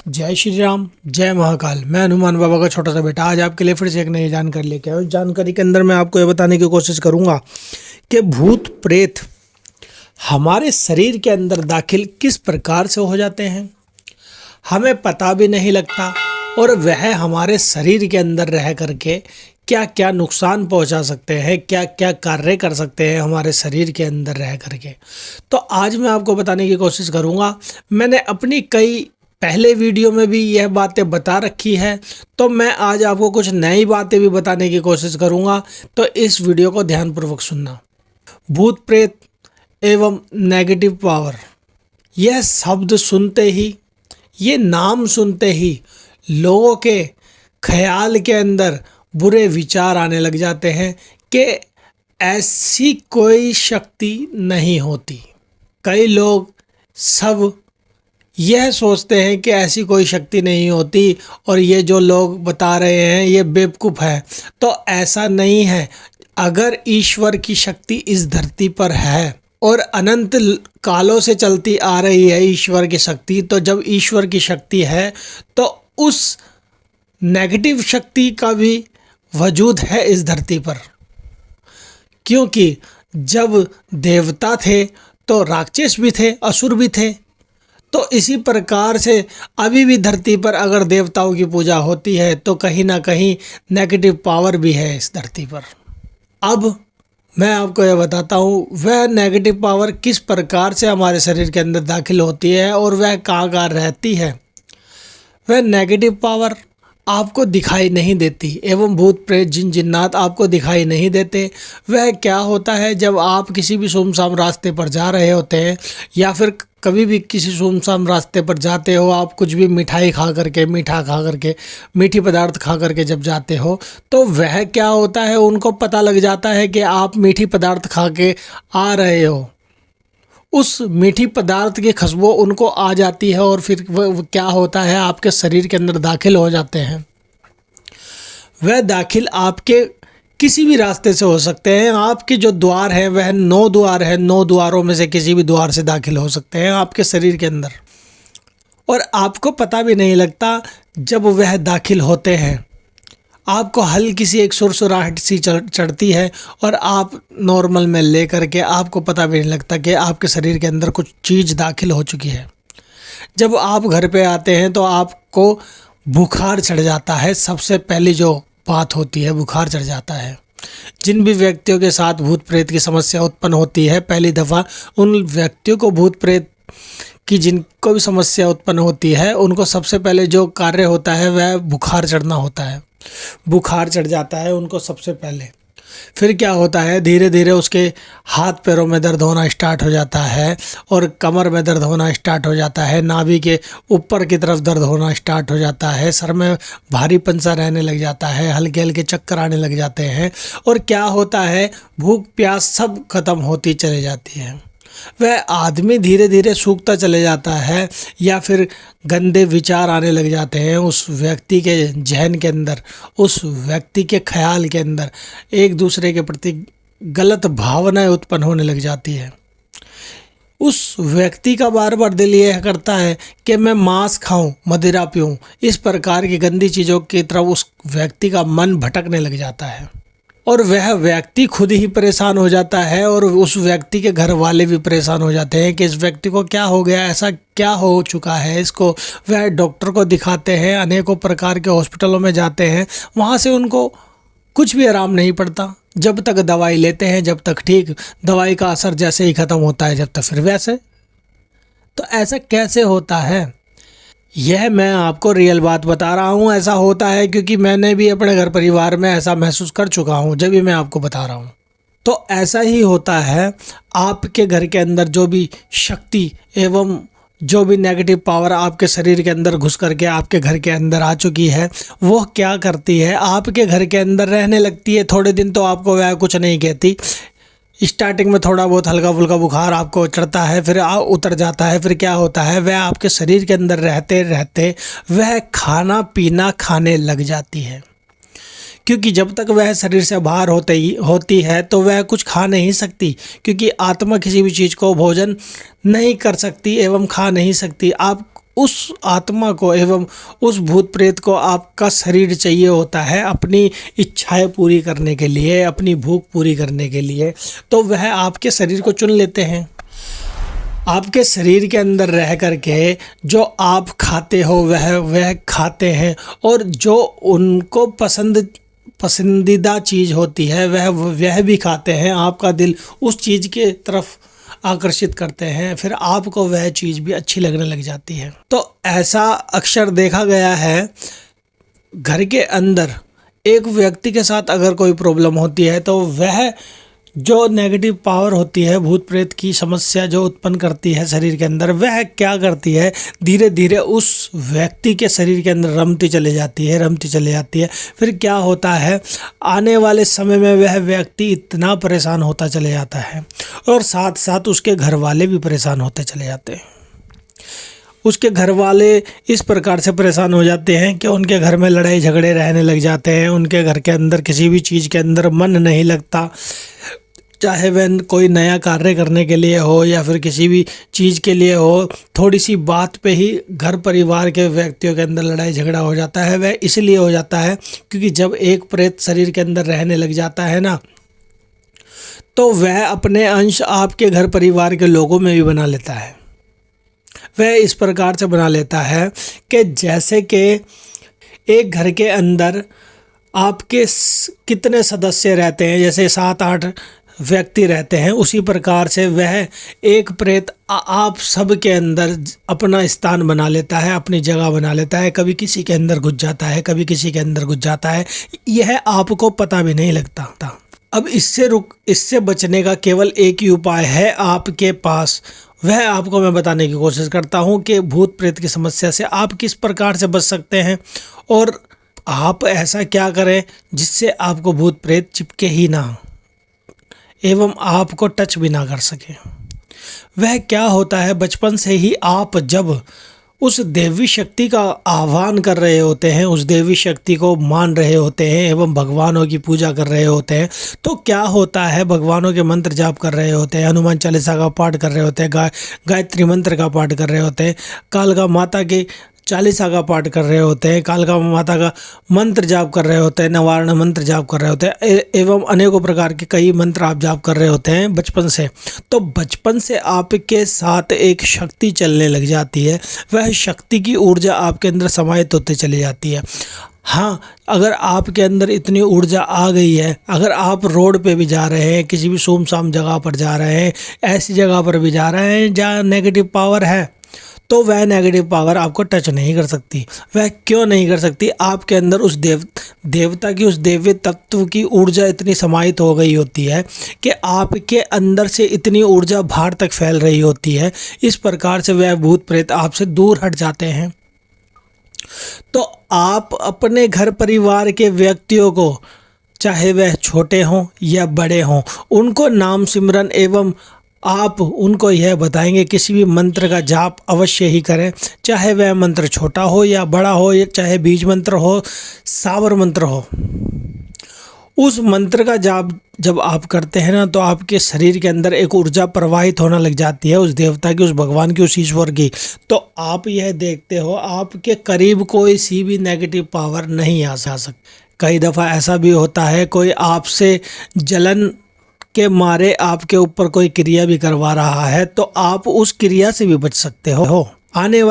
जय श्री राम, जय महाकाल। मैं हनुमान बाबा का छोटा सा बेटा आज आपके लिए फिर से एक नई जानकारी लेके आया हूँ। जानकारी के अंदर मैं आपको ये बताने की कोशिश करूँगा कि भूत प्रेत हमारे शरीर के अंदर दाखिल किस प्रकार से हो जाते हैं, हमें पता भी नहीं लगता, और वह हमारे शरीर के अंदर रह करके क्या क्या नुकसान पहुंचा सकते हैं, क्या क्या कार्य कर सकते हैं हमारे शरीर के अंदर रह करके। तो आज मैं आपको बताने की कोशिश करूंगा। मैंने अपनी कई पहले वीडियो में भी यह बातें बता रखी है, तो मैं आज आपको कुछ नई बातें भी बताने की कोशिश करूंगा। तो इस वीडियो को ध्यानपूर्वक सुनना। भूत प्रेत एवं नेगेटिव पावर, यह शब्द सुनते ही, ये नाम सुनते ही लोगों के ख्याल के अंदर बुरे विचार आने लग जाते हैं कि ऐसी कोई शक्ति नहीं होती। कई लोग सब यह सोचते हैं कि ऐसी कोई शक्ति नहीं होती और ये जो लोग बता रहे हैं ये बेवकूफ़ है। तो ऐसा नहीं है। अगर ईश्वर की शक्ति इस धरती पर है और अनंत कालों से चलती आ रही है ईश्वर की शक्ति, तो जब ईश्वर की शक्ति है तो उस नेगेटिव शक्ति का भी वजूद है इस धरती पर। क्योंकि जब देवता थे तो राक्षस भी थे, असुर भी थे। तो इसी प्रकार से अभी भी धरती पर अगर देवताओं की पूजा होती है तो कहीं ना कहीं नेगेटिव पावर भी है इस धरती पर। अब मैं आपको यह बताता हूँ वह नेगेटिव पावर किस प्रकार से हमारे शरीर के अंदर दाखिल होती है और वह कहाँ रहती है। वह नेगेटिव पावर आपको दिखाई नहीं देती एवं भूत प्रेत जिन जिन्नात आपको दिखाई नहीं देते। वह क्या होता है, जब आप किसी भी सुनसान रास्ते पर जा रहे होते हैं या फिर कभी भी किसी सुनसान रास्ते पर जाते हो, आप कुछ भी मिठाई खा करके, मीठा खा करके, मीठी पदार्थ खा करके जब जाते हो, तो वह क्या होता है, उनको पता लग जाता है कि आप मीठी पदार्थ खा के आ रहे हो। उस मीठी पदार्थ की खुशबू उनको आ जाती है और फिर वह क्या होता है, आपके शरीर के अंदर दाखिल हो जाते हैं। वह दाखिल आपके किसी भी रास्ते से हो सकते हैं। आपके जो द्वार हैं वह 9 द्वार हैं, 9 द्वारों में से किसी भी द्वार से दाखिल हो सकते हैं आपके शरीर के अंदर, और आपको पता भी नहीं लगता। जब वह दाखिल होते हैं आपको हल्की सी एक सुरसुराहट सी चढ़ती है और आप नॉर्मल में ले करके आपको पता भी नहीं लगता कि आपके शरीर के अंदर कुछ चीज़ दाखिल हो चुकी है। जब आप घर पे आते हैं तो आपको बुखार चढ़ जाता है। सबसे पहली जो बात होती है, बुखार चढ़ जाता है। जिन भी व्यक्तियों के साथ भूत प्रेत की समस्या उत्पन्न होती है, पहली दफ़ा उन व्यक्तियों को भूत प्रेत की जिनको भी समस्या उत्पन्न होती है, उनको सबसे पहले जो कार्य होता है वह बुखार चढ़ना होता है। बुखार चढ़ जाता है उनको सबसे पहले। फिर क्या होता है, धीरे धीरे उसके हाथ पैरों में दर्द होना स्टार्ट हो जाता है और कमर में दर्द होना स्टार्ट हो जाता है, नाभि के ऊपर की तरफ दर्द होना स्टार्ट हो जाता है, सर में भारीपन सा रहने लग जाता है, हल्के हल्के चक्कर आने लग जाते हैं, और क्या होता है, भूख प्यास सब खत्म होती चली जाती है। वह आदमी धीरे धीरे सूखता चले जाता है या फिर गंदे विचार आने लग जाते हैं उस व्यक्ति के जहन के अंदर, उस व्यक्ति के ख्याल के अंदर एक दूसरे के प्रति गलत भावनाएं उत्पन्न होने लग जाती है। उस व्यक्ति का बार बार दिल यह करता है कि मैं मांस खाऊं, मदिरा पीऊं। इस प्रकार की गंदी चीज़ों की तरफ उस व्यक्ति का मन भटकने लग जाता है और वह व्यक्ति खुद ही परेशान हो जाता है और उस व्यक्ति के घर वाले भी परेशान हो जाते हैं कि इस व्यक्ति को क्या हो गया, ऐसा क्या हो चुका है इसको। वह डॉक्टर को दिखाते हैं, अनेकों प्रकार के हॉस्पिटलों में जाते हैं, वहाँ से उनको कुछ भी आराम नहीं पड़ता। जब तक दवाई लेते हैं जब तक ठीक, दवाई का असर जैसे ही ख़त्म होता है जब तक फिर वैसे। तो ऐसा कैसे होता है, यह मैं आपको रियल बात बता रहा हूँ। ऐसा होता है क्योंकि मैंने भी अपने घर परिवार में ऐसा महसूस कर चुका हूँ, जब भी मैं आपको बता रहा हूँ। तो ऐसा ही होता है, आपके घर के अंदर जो भी शक्ति एवं जो भी नेगेटिव पावर आपके शरीर के अंदर घुस करके आपके घर के अंदर आ चुकी है, वो क्या करती है, आपके घर के अंदर रहने लगती है। थोड़े दिन तो आपको वह कुछ नहीं कहती, स्टार्टिंग में थोड़ा बहुत हल्का फुल्का बुखार आपको चढ़ता है, फिर उतर जाता है। फिर क्या होता है, वह आपके शरीर के अंदर रहते रहते वह खाना पीना खाने लग जाती है। क्योंकि जब तक वह शरीर से बाहर होती है तो वह कुछ खा नहीं सकती, क्योंकि आत्मा किसी भी चीज़ को भोजन नहीं कर सकती एवं खा नहीं सकती। आप उस आत्मा को एवं उस भूत प्रेत को आपका शरीर चाहिए होता है अपनी इच्छाएं पूरी करने के लिए, अपनी भूख पूरी करने के लिए, तो वह आपके शरीर को चुन लेते हैं। आपके शरीर के अंदर रह करके जो आप खाते हो वह खाते हैं, और जो उनको पसंदीदा चीज़ होती है वह भी खाते हैं। आपका दिल उस चीज़ के तरफ आकर्षित करते हैं, फिर आपको वह चीज़ भी अच्छी लगने लग जाती है। तो ऐसा अक्सर देखा गया है, घर के अंदर एक व्यक्ति के साथ अगर कोई प्रॉब्लम होती है तो वह जो नेगेटिव पावर होती है, भूत प्रेत की समस्या जो उत्पन्न करती है शरीर के अंदर, वह क्या करती है, धीरे धीरे उस व्यक्ति के शरीर के अंदर रमती चली जाती है। फिर क्या होता है, आने वाले समय में वह व्यक्ति इतना परेशान होता चले जाता है, और साथ साथ उसके घर वाले भी परेशान होते चले जाते हैं। उसके घर वाले इस प्रकार से परेशान हो जाते हैं कि उनके घर में लड़ाई झगड़े रहने लग जाते हैं। उनके घर के अंदर किसी भी चीज़ के अंदर मन नहीं लगता, चाहे वह कोई नया कार्य करने के लिए हो या फिर किसी भी चीज़ के लिए हो। थोड़ी सी बात पे ही घर परिवार के व्यक्तियों के अंदर लड़ाई झगड़ा हो जाता है। वह इसलिए हो जाता है क्योंकि जब एक प्रेत शरीर के अंदर रहने लग जाता है ना, तो वह अपने अंश आपके घर परिवार के लोगों में भी बना लेता है। वह इस प्रकार से बना लेता है कि जैसे कि एक घर के अंदर आपके कितने सदस्य रहते हैं, जैसे 7-8 व्यक्ति रहते हैं, उसी प्रकार से वह एक प्रेत आप सब के अंदर अपना स्थान बना लेता है, अपनी जगह बना लेता है। कभी किसी के अंदर घुस जाता है, कभी किसी के अंदर घुस जाता है, यह आपको पता भी नहीं लगता। अब इससे बचने का केवल एक ही उपाय है आपके पास, वह आपको मैं बताने की कोशिश करता हूं कि भूत प्रेत की समस्या से आप किस प्रकार से बच सकते हैं, और आप ऐसा क्या करें जिससे आपको भूत प्रेत चिपके ही ना एवं आपको टच भी ना कर सके। वह क्या होता है, बचपन से ही आप जब उस देवी शक्ति का आह्वान कर रहे होते हैं, उस देवी शक्ति को मान रहे होते हैं एवं भगवानों की पूजा कर रहे होते हैं, तो क्या होता है, भगवानों के मंत्र जाप कर रहे होते हैं, हनुमान चालीसा का पाठ कर रहे होते हैं, गायत्री मंत्र का पाठ कर रहे होते हैं, कालका माता की चालीसा का पाठ कर रहे होते हैं, कालका माता का मंत्र जाप कर रहे होते हैं, नवारण मंत्र जाप कर रहे होते हैं, एवं अनेकों प्रकार के कई मंत्र आप जाप कर रहे होते हैं बचपन से। तो बचपन से आपके साथ एक शक्ति चलने लग जाती है, वह शक्ति की ऊर्जा आपके अंदर समाहित होते चली जाती है। हाँ, अगर आपके अंदर इतनी ऊर्जा आ गई है, अगर आप रोड पे भी जा रहे हैं, किसी भी सुमसाम जगह पर जा रहे हैं, ऐसी जगह पर भी जा रहे हैं जहाँ नेगेटिव पावर है, तो वह नेगेटिव पावर आपको टच नहीं कर सकती। वह क्यों नहीं कर सकती, आपके अंदर उस देवता की, उस देवी तत्व की ऊर्जा इतनी समाहित हो गई होती है कि आपके अंदर से इतनी ऊर्जा बाहर तक फैल रही होती है। इस प्रकार से वह भूत प्रेत आपसे दूर हट जाते हैं। तो आप अपने घर परिवार के व्यक्तियों को, चाहे वह छोटे हों या बड़े हों, उनको नाम सिमरन एवं आप उनको यह बताएंगे किसी भी मंत्र का जाप अवश्य ही करें, चाहे वह मंत्र छोटा हो या बड़ा हो, या चाहे बीज मंत्र हो, सावर मंत्र हो। उस मंत्र का जाप जब आप करते हैं ना, तो आपके शरीर के अंदर एक ऊर्जा प्रवाहित होने लग जाती है, उस देवता की, उस भगवान की, उस ईश्वर की। तो आप यह देखते हो आपके करीब कोई सी भी नेगेटिव पावर नहीं आ सकती। कई दफ़ा ऐसा भी होता है, कोई आपसे जलन के मारे आपके ऊपर कोई क्रिया भी करवा रहा है, तो आप उस क्रिया से भी बच सकते हो। आने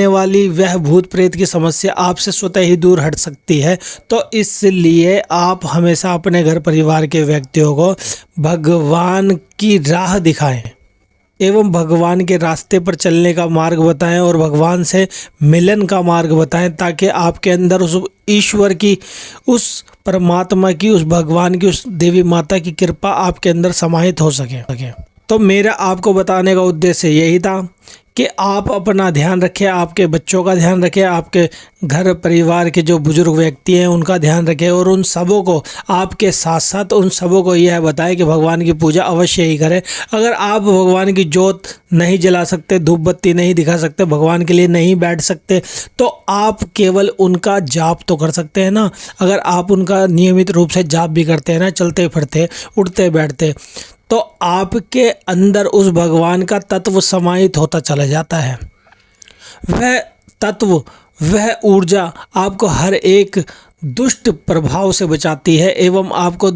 वाली वह भूत प्रेत की समस्या आपसे स्वतः ही दूर हट सकती है। तो इसलिए आप हमेशा अपने घर परिवार के व्यक्तियों को भगवान की राह दिखाएं एवं भगवान के रास्ते पर चलने का मार्ग बताएं और भगवान से मिलन का मार्ग बताएं, ताकि आपके अंदर उस ईश्वर की, उस परमात्मा की, उस भगवान की, उस देवी माता की कृपा आपके अंदर समाहित हो सके। तो मेरा आपको बताने का उद्देश्य यही था कि आप अपना ध्यान रखें, आपके बच्चों का ध्यान रखें, आपके घर परिवार के जो बुजुर्ग व्यक्ति हैं उनका ध्यान रखें, और उन सबों को, आपके साथ साथ उन सबों को यह बताएं कि भगवान की पूजा अवश्य ही करें। अगर आप भगवान की जोत नहीं जला सकते, धूप बत्ती नहीं दिखा सकते, भगवान के लिए नहीं बैठ सकते, तो आप केवल उनका जाप तो कर सकते हैं ना। अगर आप उनका नियमित रूप से जाप भी करते हैं ना, चलते फिरते, उठते बैठते, तो आपके अंदर उस भगवान का तत्व समाहित होता चला जाता है। वह तत्व, वह ऊर्जा आपको हर एक दुष्ट प्रभाव से बचाती है एवं आपको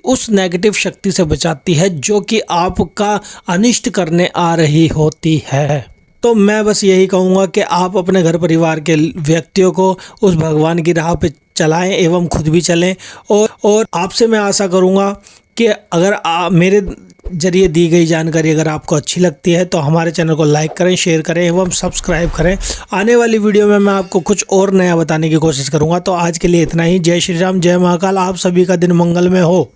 उस नेगेटिव शक्ति से बचाती है जो कि आपका अनिष्ट करने आ रही होती है। तो मैं बस यही कहूँगा कि आप अपने घर परिवार के व्यक्तियों को उस भगवान की राह पे चलाएं एवं खुद भी चलें। और आपसे मैं आशा करूँगा कि अगर मेरे जरिए दी गई जानकारी अगर आपको अच्छी लगती है तो हमारे चैनल को लाइक करें, शेयर करें एवं सब्सक्राइब करें। आने वाली वीडियो में मैं आपको कुछ और नया बताने की कोशिश करूँगा। तो आज के लिए इतना ही। जय श्री राम, जय महाकाल। आप सभी का दिन मंगलमय हो।